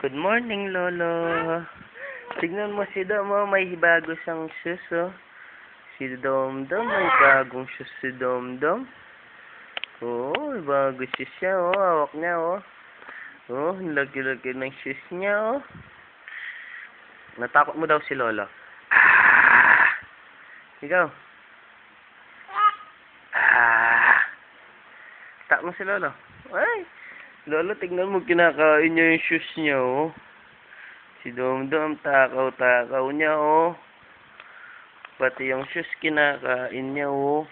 Good morning, Lolo. Tignan mo si Dom, oh. May bago siyang shoes, oh. Si Dom-Dom, may bagong shoes si Dom-Dom. Oh, bago shoes siya, oh. Hawak niya, oh. Oh, laki-laki ng shoes niya, oh. Natakot mo daw si Lolo. Ah! Ikaw. Ah! Takot mo si Lolo. Ay! Lolo, tignan mo, kinakain niya yung shoes niya, oh. Si Dom-Dom, takaw-takaw niya, oh. Pati yung shoes, kinakain niya, oh.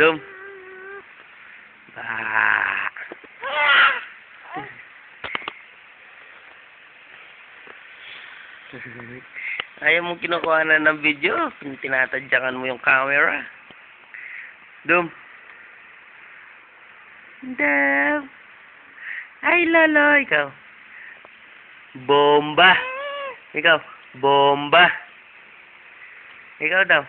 Dom. Ah. Ayaw mo kinukuha na ng video. Tinatadyakan mo yung camera. Dom. Dom. Ay, Lolo. Ikaw. Bomba. Ikaw. Bomba. Ikaw daw.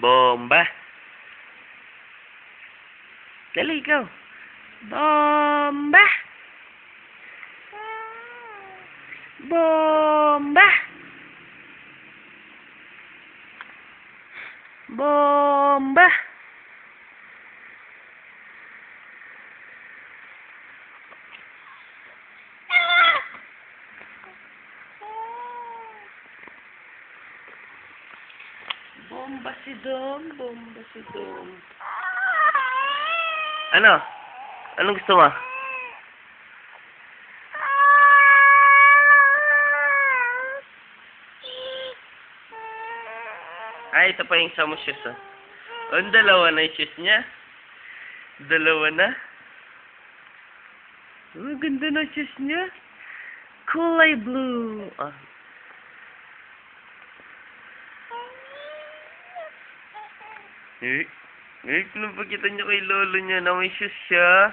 Bomba. Dali, ikaw. Bomba. Bomba. Bomba. Bomba si Dom. Bomba si Dom. Ano? Anong gusto mo? Ay, ito pa yung isa mo shoes, oh. Oh, dalawa na yung shoes niya. Dalawa na. Oh, ganda na shoes niya. Kulay blue. Ah. Eh, pinapakita niyo kay Lolo niya na may shoes siya.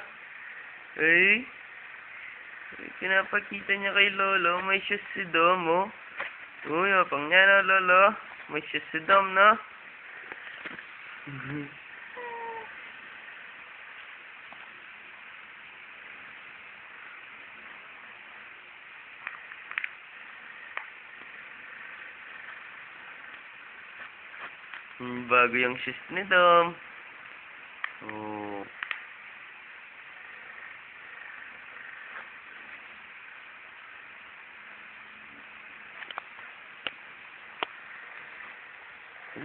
Eh, pinapakita niya kay Lolo, may shoes si Dom, oh. Uy, pang niya na, Lolo. May shoes si Dom, no? Bago yung shoes ni Dom. Oh.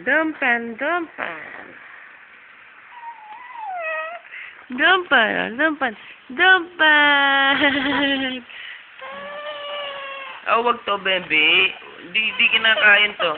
Dompan, dompan. Dompan, dompan, dompan. Oh, wag to, bebe. Di kinakain to.